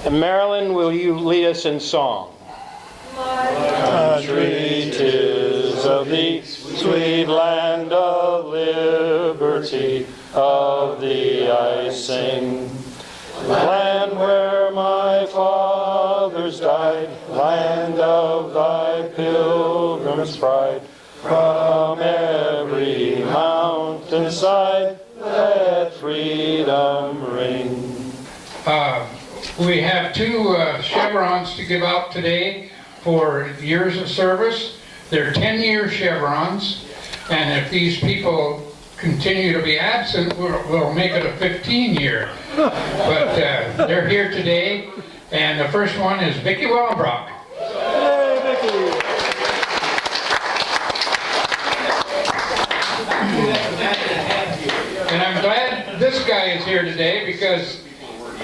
And Marilyn, will you lead us in song? Country 'tis of thee, sweet land of liberty, of thee I sing. Land where my fathers died, land of thy pilgrim's pride, from every mountainside let freedom ring. We have two chevrons to give out today for years of service. They're 10-year chevrons, and if these people continue to be absent, we'll make it a 15-year. But they're here today, and the first one is Vicki Wellenbrock. Hey, Vicki! And I'm glad this guy is here today because,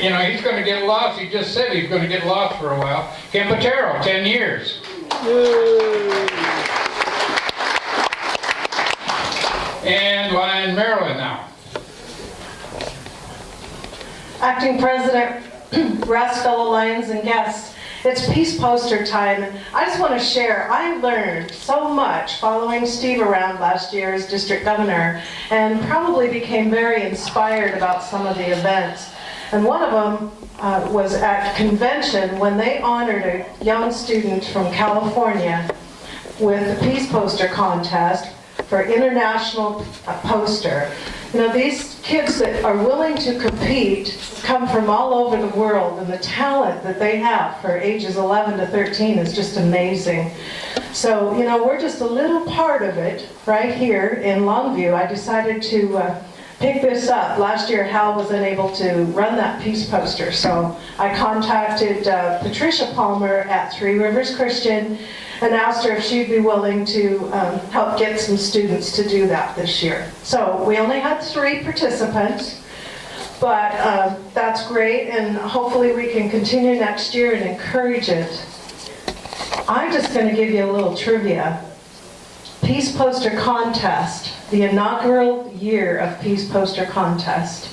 you know, he's going to get lost. He just said he's going to get lost for a while. Ken Patero, 10 years. Yay. And Lion Marilyn now. Acting President, Russ, fellow Lions and guests, it's Peace Poster time, and I just want to share, I learned so much following Steve around last year as District Governor, and probably became very inspired about some of the events. And one of them was at convention when they honored a young student from California with the Peace Poster Contest for International Poster. You know, these kids that are willing to compete come from all over the world, and the talent that they have for ages 11 to 13 is just amazing. So, you know, we're just a little part of it right here in Longview. I decided to pick this up. Last year, Hal was unable to run that Peace Poster, so I contacted Patricia Palmer at Three Rivers Christian and asked her if she'd be willing to help get some students to do that this year. So we only had 3 participants, but that's great, and hopefully we can continue next year and encourage it. I'm just going to give you a little trivia. Peace Poster Contest, the inaugural year of Peace Poster Contest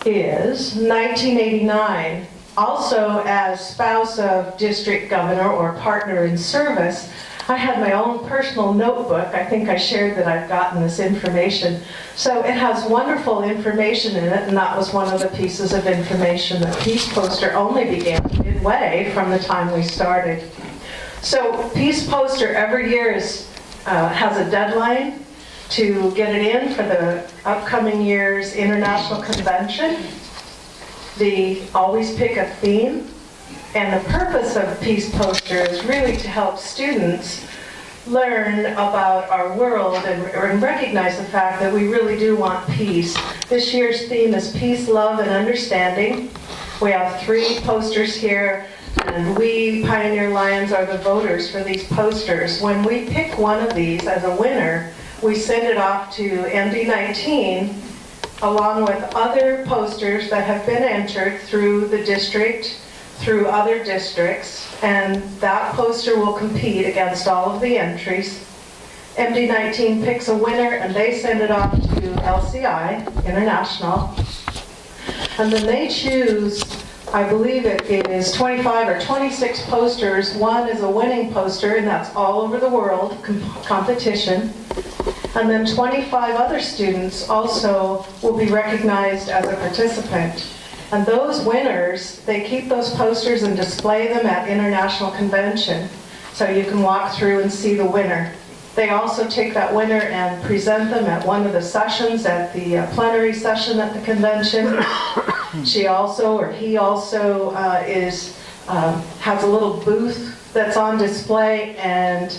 is 1989. Also, as spouse of District Governor or partner in service, I had my own personal notebook. I think I shared that I've gotten this information. So it has wonderful information in it, and that was one of the pieces of information. The Peace Poster only began midway from the time we started. So Peace Poster every year has a deadline to get it in for the upcoming year's International Convention. They always pick a theme, and the purpose of Peace Poster is really to help students learn about our world and recognize the fact that we really do want peace. This year's theme is Peace, Love, and Understanding. We have 3 posters here, and we Pioneer Lions are the voters for these posters. When we pick one of these as a winner, we send it off to MD19 along with other posters that have been entered through the district, through other districts, and that poster will compete against all of the entries. MD19 picks a winner and they send it off to LCI, International, and then they choose, I believe it is 25 or 26 posters. One is a winning poster, and that's all over the world, competition. And then 25 other students also will be recognized as a participant. And those winners, they keep those posters and display them at International Convention, so you can walk through and see the winner. They also take that winner and present them at one of the sessions, at the plenary session at the convention. She also, or he also, has a little booth that's on display, and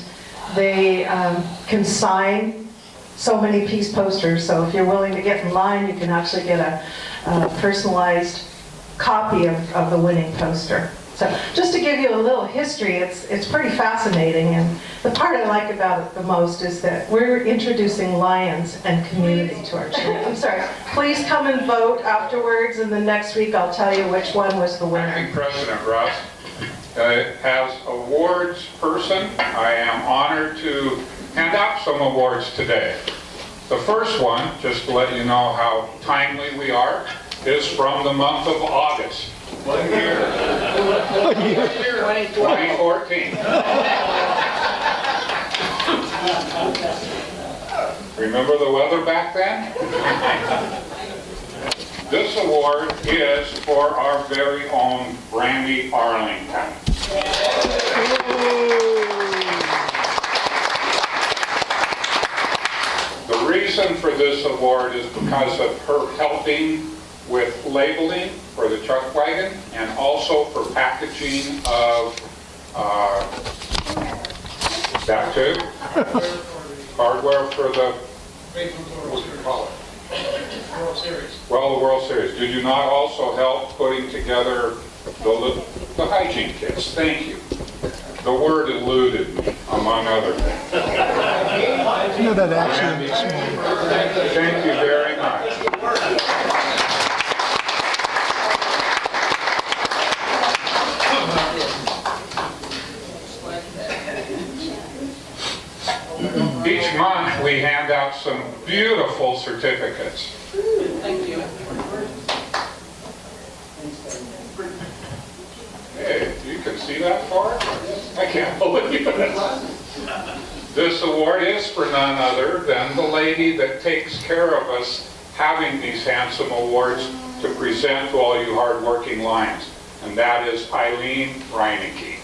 they can sign so many Peace Posters. So if you're willing to get in line, you can actually get a personalized copy of the winning poster. So just to give you a little history, it's pretty fascinating, and the part I like about it the most is that we're introducing lions and community to our children. I'm sorry, please come and vote afterwards, and then next week I'll tell you which one was the winner. Acting President Russ, as awards person, I am honored to hand out some awards today. The first one, just to let you know how timely we are, is from the month of August. 2014. Remember the weather back then? This award is for our very own Brandy Arlington. The reason for this award is because of her helping with labeling for the truck wagon and also for packaging of that too. Hardware for the, what do you call it? World Series. Well, the World Series. Did you not also help putting together the hygiene kits? Thank you. The word eluded me, among other things. No, that actually makes me. Thank you very much. Each month we hand out some beautiful certificates. Thank you. Hey, you can see that far? I can't believe it. This award is for none other than the lady that takes care of us having these handsome awards to present to all you hardworking Lions, and that is Eileen Reinecke.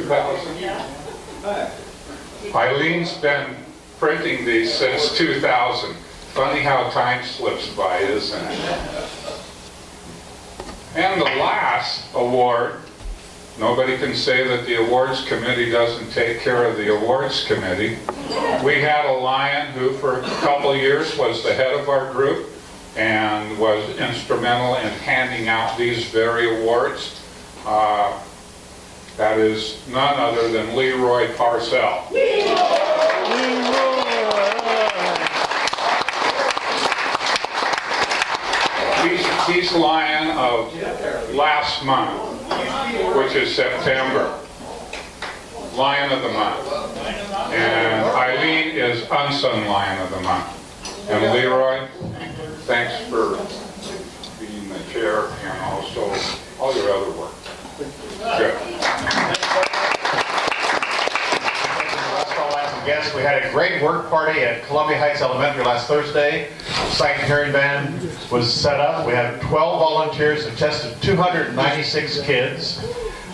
2000. Eileen's been printing these since 2000. Funny how time slips by, isn't it? And the last award, nobody can say that the awards committee doesn't take care of the awards committee. We had a Lion who for a couple of years was the head of our group and was instrumental in handing out these very awards. That is none other than Leroy Parcell. He's Lion of last month, which is September. Lion of the month. And Eileen is unsung Lion of the month. And Leroy, thanks for being the chair and also all your other work. Good. Guests, we had a great work party at Columbia Heights Elementary last Thursday. Sight and hearing band was set up. We had 12 volunteers that tested 296 kids.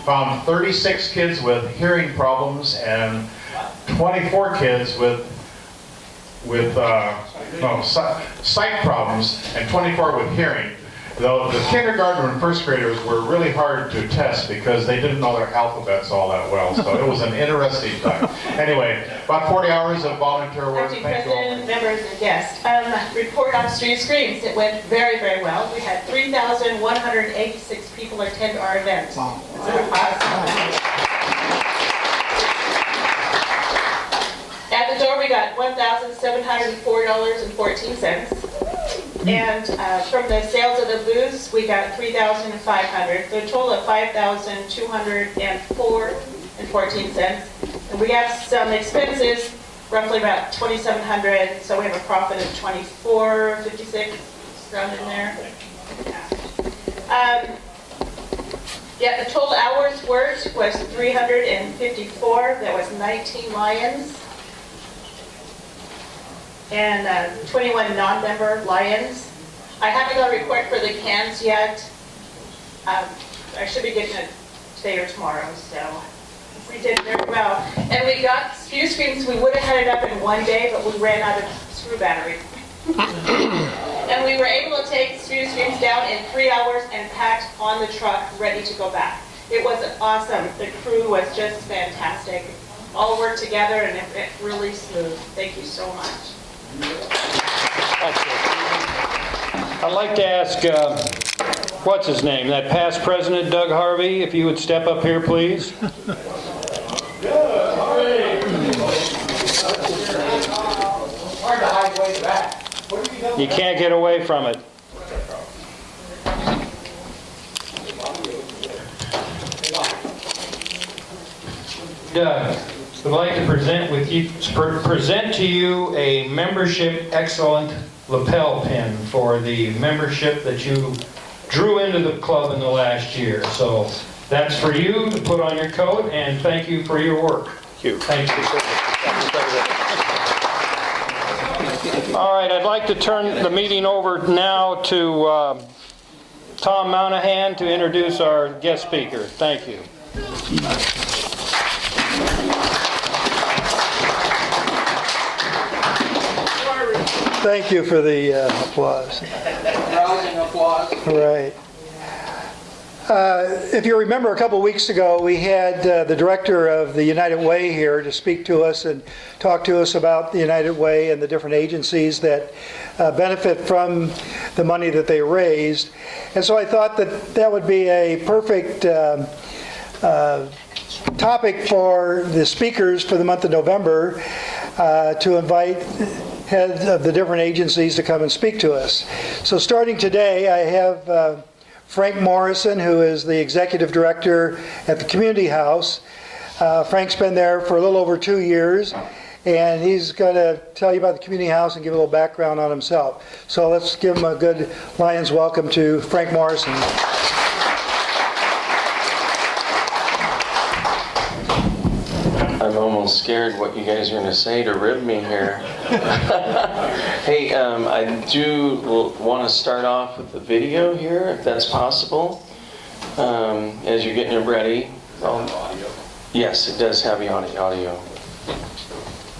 Found 36 kids with hearing problems and 24 kids with sight problems and 24 with hearing. Though the kindergarten and first graders were really hard to test because they didn't know their alphabets all that well. So it was an interesting time. Anyway, about 40 hours of volunteer work. Acting Thank you all. President, members, and guests. Report on Street Screams. It went very, very well. We had 3,186 people attend our event. Wow. At the door, we got $1,704.14. And from the sales of the booths, we got $3,500. So a total of $5,204.14. And we have some expenses, roughly about $2,700. So we have a profit of $2,456 around in there. Yeah, the total hours worked was 354. That was 19 Lions. And 21 non-member Lions. I haven't got a report for the cans yet. I should be getting it today or tomorrow, so we did very well. And we got spew screens. We would have had it up in one day, but we ran out of screw battery. And we were able to take spew screens down in 3 hours and packed on the truck, ready to go back. It was awesome. The crew was just fantastic. All worked together and it went really smooth. Thank you so much. I'd like to ask, what's his name, that past president, Doug Harvey, if you would step up here, please. Hard to hide way back. You can't get away from it. Doug, would like to present to you a Membership Excellent lapel pin for the membership that you drew into the club in the last year. So that's for you to put on your coat, and thank you for your work. Thank you. All right, I'd like to turn the meeting over now to Tom Monahan to introduce our guest speaker. Thank you. Thank you for the applause. Rousing applause. Right. If you remember, a couple weeks ago, we had the director of the United Way here to speak to us and talk to us about the United Way and the different agencies that benefit from the money that they raised. And so I thought that that would be a perfect topic for the speakers for the month of November to invite heads of the different agencies to come and speak to us. So starting today, I have Frank Morrison, who is the executive director at the Community House. Frank's been there for a little over 2 years, and he's going to tell you about the Community House and give a little background on himself. So let's give him a good Lions welcome to Frank Morrison. I'm almost scared what you guys are going to say to rib me here. Hey, I do want to start off with the video here, if that's possible. As you're getting it ready. Yes, it does have the audio.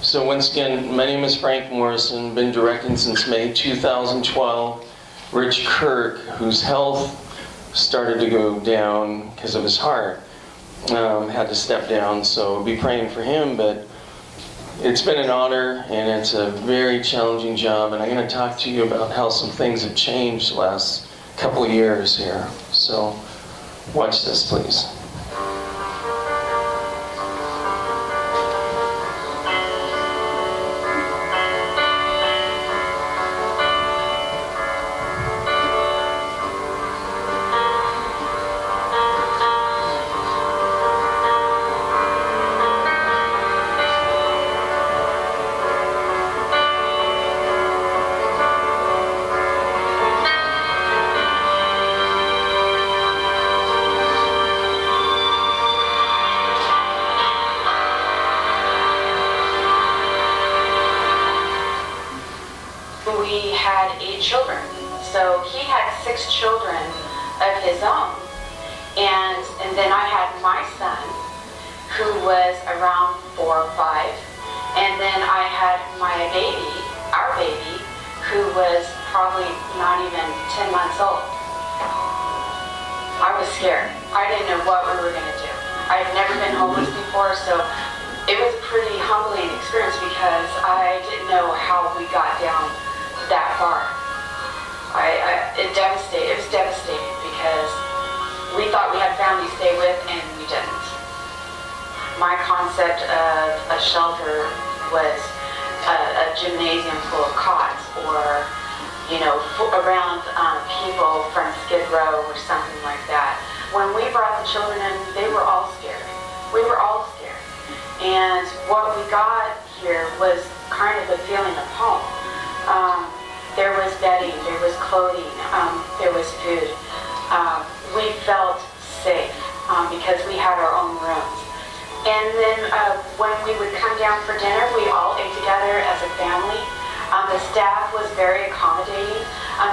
So once again, my name is Frank Morrison, been directing since May 2012. Rich Kirk, whose health started to go down because of his heart, had to step down, so be praying for him. But it's been an honor, and it's a very challenging job, and I'm going to talk to you about how some things have changed the last couple of years here. So watch this, please. We had 8 children. So he had 6 children of his own. And then I had my son, who was around 4 or 5. And then I had my baby, our baby, who was probably not even 10 months old. I was scared. I didn't know what we were going to do. I had never been homeless before, so it was a pretty humbling experience because I didn't know how we got down that far. It was devastating because we thought we had family to stay with and we didn't. My concept of a shelter was a gymnasium full of cots, or around people from Skid Row or something like that. When we brought the children in, they were all scared. We were all scared. And what we got here was kind of a feeling of home. There was bedding, there was clothing, there was food. We felt safe because we had our own rooms. And then when we would come down for dinner, we all ate together as a family. The staff was very accommodating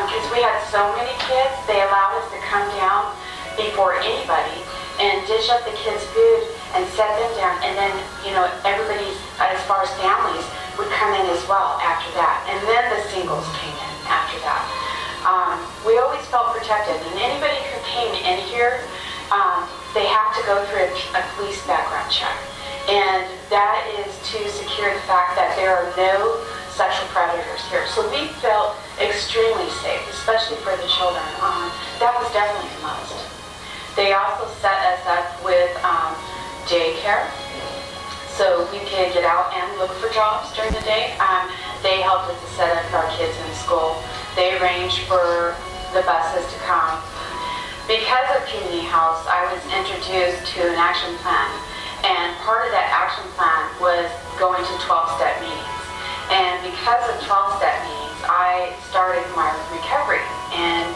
because we had so many kids. They allowed us to come down before anybody and dish up the kids' food and set them down. And then, everybody, as far as families, would come in as well after that. And then the singles came in after that. We always felt protected. And anybody who came in here, they have to go through a police background check. And that is to secure the fact that there are no sexual predators here. So we felt extremely safe, especially for the children. That was definitely a must. They also set us up with daycare, so we could get out and look for jobs during the day. They helped us to set up our kids in school. They arranged for the buses to come. Because of Community House, I was introduced to an action plan, and part of that action plan was going to 12-step meetings. And because of 12-step meetings, I started my recovery and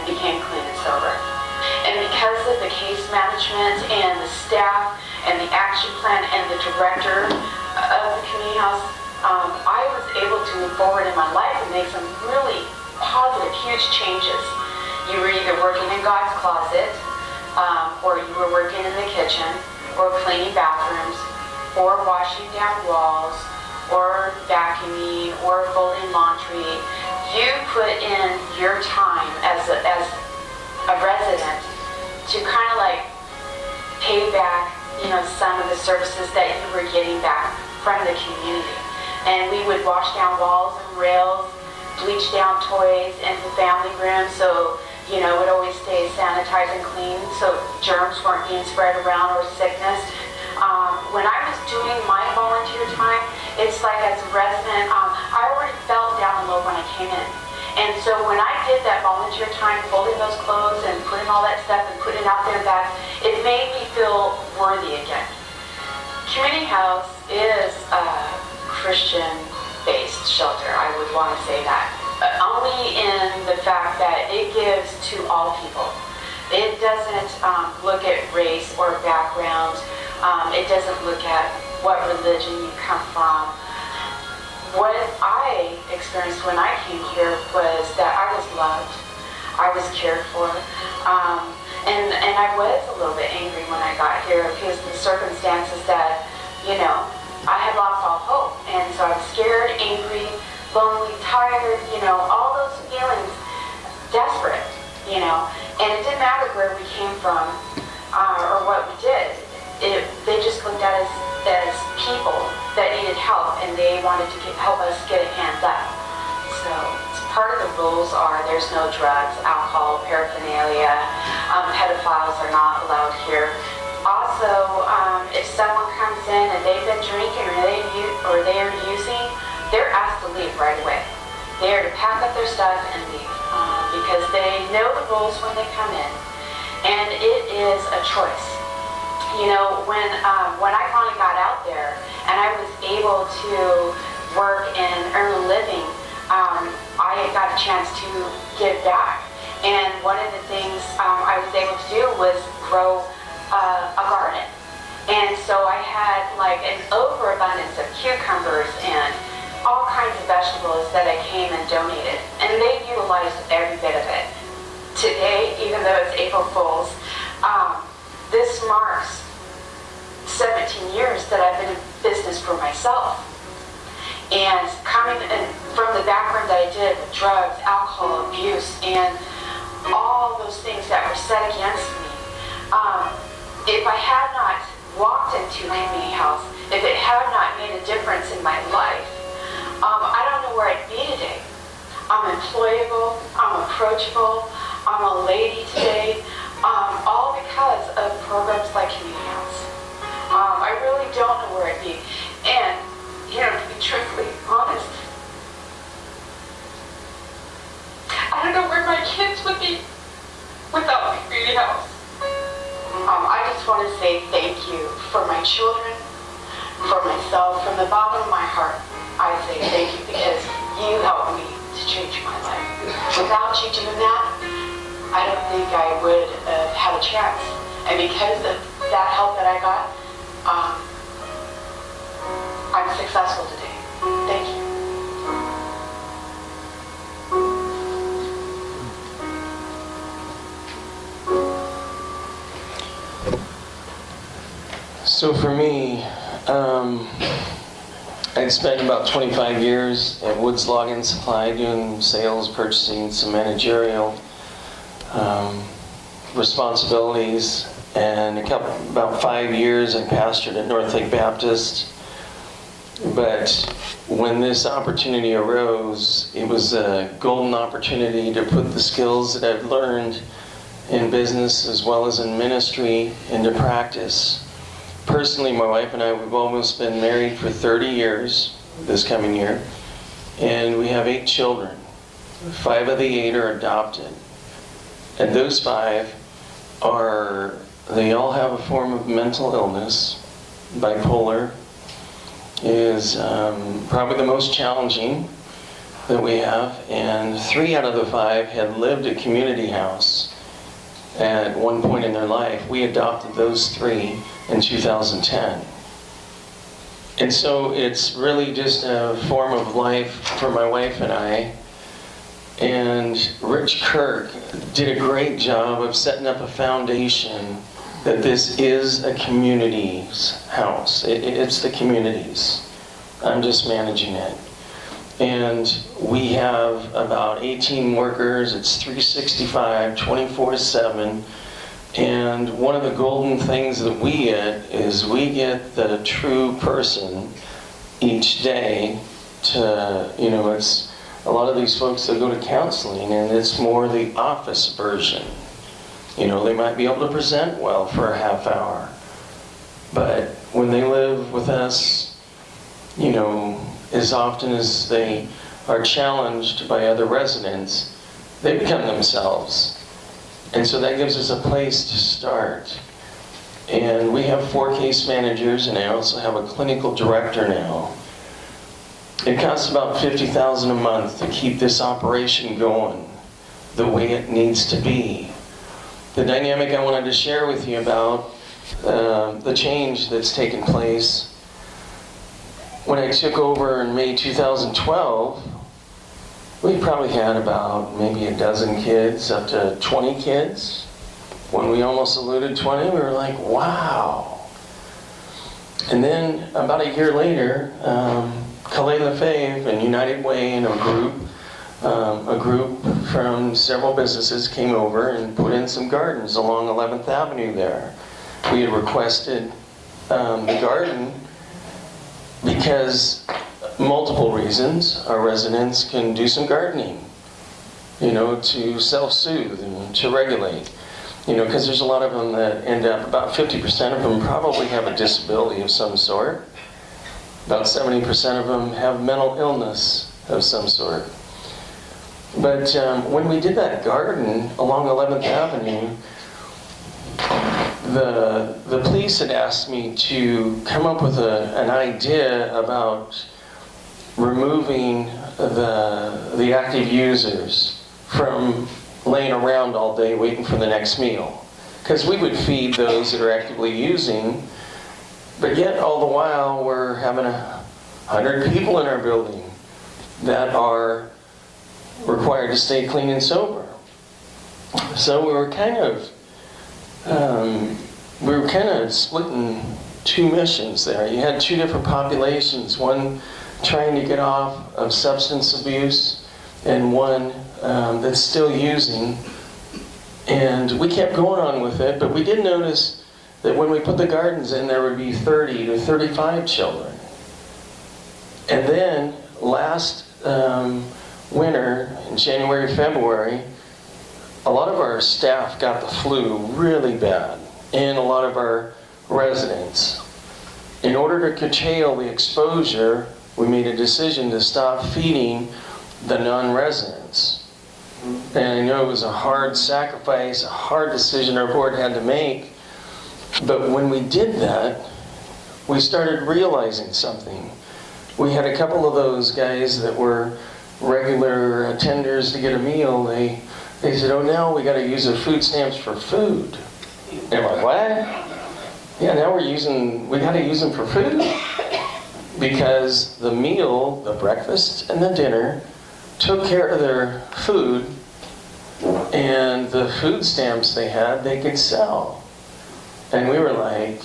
became clean and sober. And because of the case management and the staff and the action plan and the director of the community house, I was able to move forward in my life and make some really positive, huge changes. You were either working in God's closet, or you were working in the kitchen, or cleaning bathrooms, or washing down walls, or vacuuming, or folding laundry. You put in your time as a resident to kind of like pay back, some of the services that you were getting back from the community. And we would wash down walls and rails, bleach down toys in the family room, so it would always stay sanitized and clean, so germs weren't being spread around or sickness. When I was doing my volunteer time, it's like as a resident, I already felt down low when I came in. And so when I did that volunteer time, folding those clothes and putting all that stuff and putting it out there back, it made me feel worthy again. Community House is a Christian-based shelter, I would want to say that. Only in the fact that it gives to all people. It doesn't look at race or background. It doesn't look at what religion you come from. What I experienced when I came here was that I was loved, I was cared for, and I was a little bit angry when I got here because of the circumstances that, I had lost all hope. And so I was scared, angry, lonely, tired, all those feelings, desperate, and it didn't matter where we came from or what we did. They just looked at us as people that needed help, and they wanted to help us get a hand up. So part of the rules are there's no drugs, alcohol, paraphernalia, pedophiles are not allowed here. Also, if someone comes in and they've been drinking or they are using, they're asked to leave right away. They are to pack up their stuff and leave because they know the rules when they come in, and it is a choice. When I finally got out there and I was able to work and earn a living, I got a chance to give back. And one of the things I was able to do was grow a garden. And so I had like an overabundance of cucumbers and all kinds of vegetables that I came and donated. And they utilized every bit of it. Today, even though it's April Fool's, this marks 17 years that I've been in business for myself. And coming in from the background that I did with drugs, alcohol abuse, and all those things that were set against me, if I had not walked into Community House, if it had not made a difference in my life, I don't know where I'd be today. I'm employable, I'm approachable, I'm a lady today, all because of programs like Community House. I really don't know where I'd be. And, to be truthfully honest, I don't know where my kids would be without the Community House. I just want to say thank you for my children, for myself, from the bottom of my heart. I say thank you because you helped me to change my life. Without you doing that, I don't think I would have had a chance. And because of that help that I got, I'm successful today. Thank you. So for me, I'd spent about 25 years at Woods Log and Supply doing sales, purchasing, some managerial responsibilities, and about 5 years I pastored at North Lake Baptist. But when this opportunity arose, it was a golden opportunity to put the skills that I've learned in business as well as in ministry into practice. Personally, my wife and I, we've almost been married for 30 years this coming year, and we have 8 children. 5 of the 8 are adopted. And those 5 they all have a form of mental illness, bipolar, is probably the most challenging that we have, and 3 out of the 5 had lived at community house at one point in their life. We adopted those 3 in 2010. And so it's really just a form of life for my wife and I. And Rich Kirk did a great job of setting up a foundation that this is a community's house. It's the community's. I'm just managing it. And we have about 18 workers. It's 365, 24/7. And one of the golden things that we get is we get the true person each day to, it's a lot of these folks that go to counseling, and it's more the office version. They might be able to present well for a half hour, but when they live with us, as often as they are challenged by other residents, they become themselves. And so that gives us a place to start. And we have 4 case managers, and I also have a clinical director now. It costs about $50,000 a month to keep this operation going the way it needs to be. The dynamic I wanted to share with you about the change that's taken place. When I took over in May 2012, we probably had about maybe a dozen kids, up to 20 kids. When we almost eluded 20, we were like, wow. And then about a year later, Calais Lefebvre and United Way and a group from several businesses came over and put in some gardens along 11th Avenue there. We had requested the garden because multiple reasons. Our residents can do some gardening, to self-soothe and to regulate, because there's a lot of them that end up, about 50% of them probably have a disability of some sort. About 70% of them have mental illness of some sort. But when we did that garden along 11th Avenue, the police had asked me to come up with an idea about removing the active users from laying around all day waiting for the next meal. Because we would feed those that are actively using, but yet all the while we're having 100 people in our building that are required to stay clean and sober. So we were kind of splitting 2 missions there. You had 2 different populations, one trying to get off of substance abuse and one that's still using. And we kept going on with it, but we did notice that when we put the gardens in, there would be 30 to 35 children. And then last winter, in January, February, a lot of our staff got the flu really bad, and a lot of our residents. In order to curtail the exposure, we made a decision to stop feeding the non-residents. And I know it was a hard sacrifice, a hard decision our board had to make. But when we did that, we started realizing something. We had a couple of those guys that were regular attenders to get a meal. They said, oh, now we got to use the food stamps for food. And I'm like, what? Yeah, now we got to use them for food. Because the meal, the breakfast and the dinner, took care of their food, and the food stamps they had, they could sell. And we were like,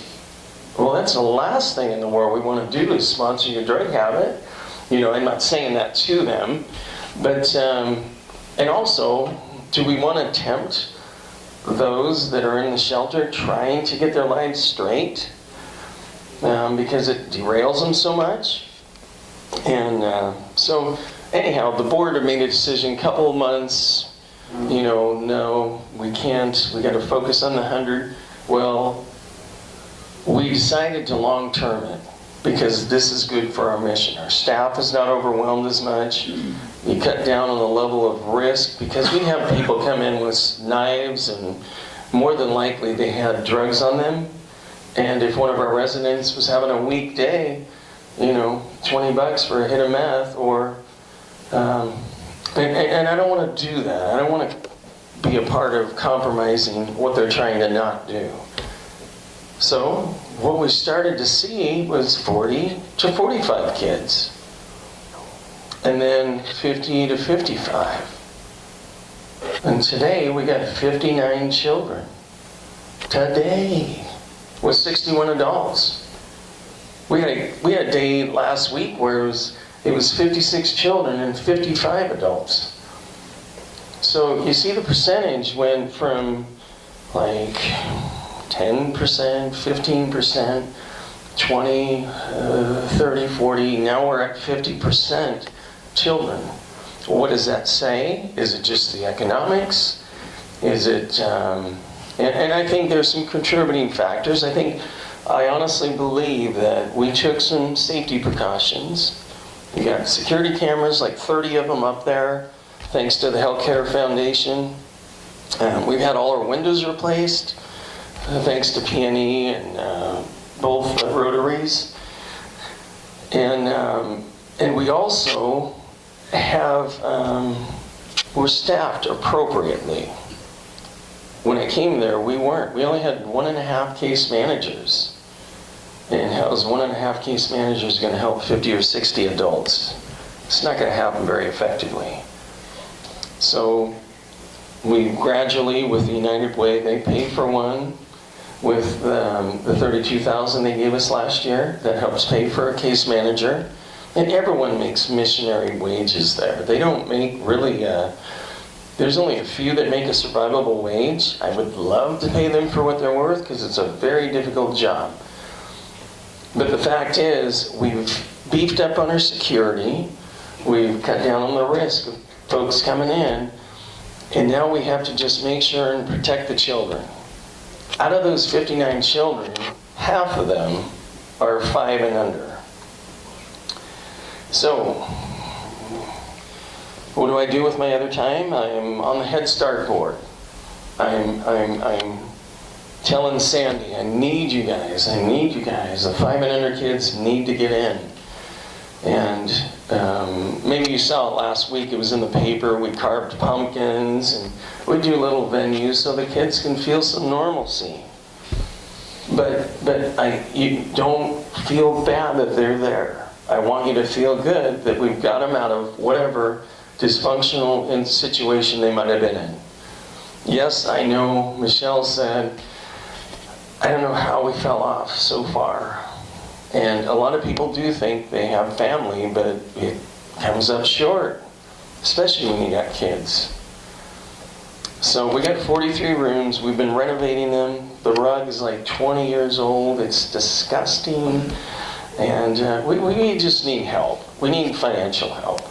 well, that's the last thing in the world we want to do is sponsor your drug habit. I'm not saying that to them, but, and also, do we want to tempt those that are in the shelter trying to get their lives straight? Because it derails them so much. And so anyhow, the board had made a decision, couple of months, no, we can't, we got to focus on the 100. Well, we decided to long-term it because this is good for our mission. Our staff is not overwhelmed as much. You cut down on the level of risk because we have people come in with knives, and more than likely they had drugs on them. And if one of our residents was having a weak day, $20 for a hit of meth, or, and I don't want to do that. I don't want to be a part of compromising what they're trying to not do. So what we started to see was 40 to 45 kids, and then 50 to 55. And today we got 59 children. Today, with 61 adults. We had a day last week where it was 56 children and 55 adults. So you see the percentage went from like 10%, 15%, 20, 30, 40, now we're at 50% children. What does that say? Is it just the economics? Is it, and I think there's some contributing factors. I honestly believe that we took some safety precautions. We got security cameras, like 30 of them up there, thanks to the Healthcare Foundation. We've had all our windows replaced, thanks to P&E and both Rotaries. And we also we're staffed appropriately. When I came there, we weren't. We only had 1.5 case managers. And how is 1.5 case managers going to help 50 or 60 adults? It's not going to happen very effectively. So we gradually, with the United Way, they paid for one. With the $32,000 they gave us last year, that helps pay for a case manager. And everyone makes missionary wages there. They don't make really, there's only a few that make a survivable wage. I would love to pay them for what they're worth because it's a very difficult job. But the fact is, we've beefed up on our security. We've cut down on the risk of folks coming in. And now we have to just make sure and protect the children. Out of those 59 children, half of them are 5 and under. So, what do I do with my other time? I'm on the Head Start board. I'm telling Sandy, I need you guys. The 5 and under kids need to get in. And maybe you saw it last week. It was in the paper. We carved pumpkins, and we do little venues so the kids can feel some normalcy. But you don't feel bad that they're there. I want you to feel good that we've got them out of whatever dysfunctional situation they might have been in. Yes, I know Michelle said, I don't know how we fell off so far. And a lot of people do think they have family, but it comes up short, especially when you got kids. So we got 43 rooms. We've been renovating them. The rug is like 20 years old. It's disgusting. And we just need help. We need financial help,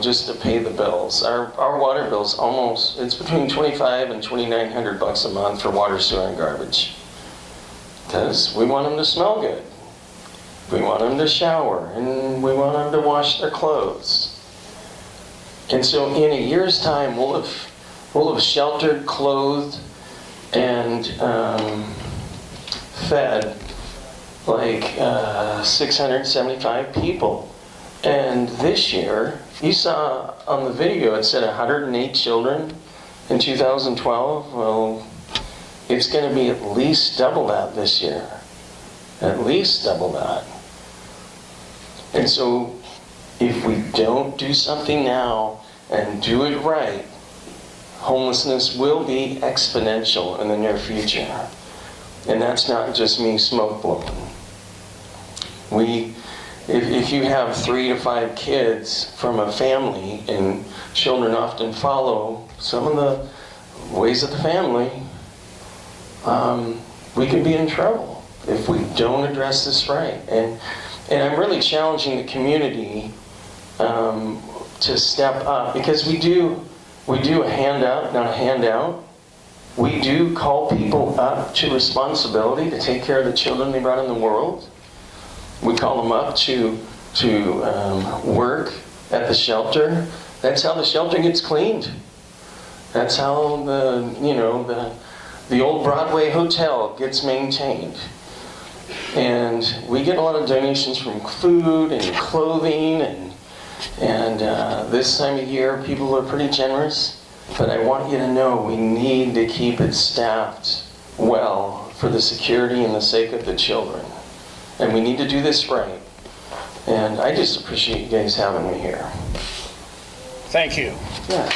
just to pay the bills. Our water bill's it's between $2,500 and $2,900 a month for water, sewer, and garbage. Because we want them to smell good. We want them to shower, and we want them to wash their clothes. And so in a year's time, we'll have sheltered, clothed, and fed like 675 people. And this year, you saw on the video, it said 108 children in 2012. Well, it's going to be at least double that this year. At least double that. And so, if we don't do something now and do it right, homelessness will be exponential in the near future. And that's not just me smoke blowing. If you have 3 to 5 kids from a family, and children often follow some of the ways of the family, we could be in trouble if we don't address this right. And I'm really challenging the community to step up, because we do a handout, not a handout. We do call people up to responsibility to take care of the children they brought in the world. We call them up to work at the shelter. That's how the shelter gets cleaned. That's how the old Broadway hotel gets maintained. And we get a lot of donations from food and clothing, and this time of year people are pretty generous. But I want you to know we need to keep it staffed well for the security and the sake of the children. And we need to do this right. And I just appreciate you guys having me here. Thank you. Yeah.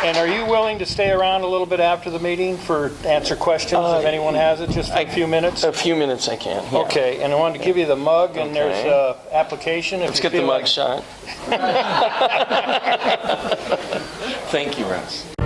And are you willing to stay around a little bit after the meeting for answer questions if anyone has it, just for a few minutes? A few minutes I can, yeah. Okay, and I wanted to give you the mug, and there's Okay. an application. Let's get the mug shot. Thank you, Russ.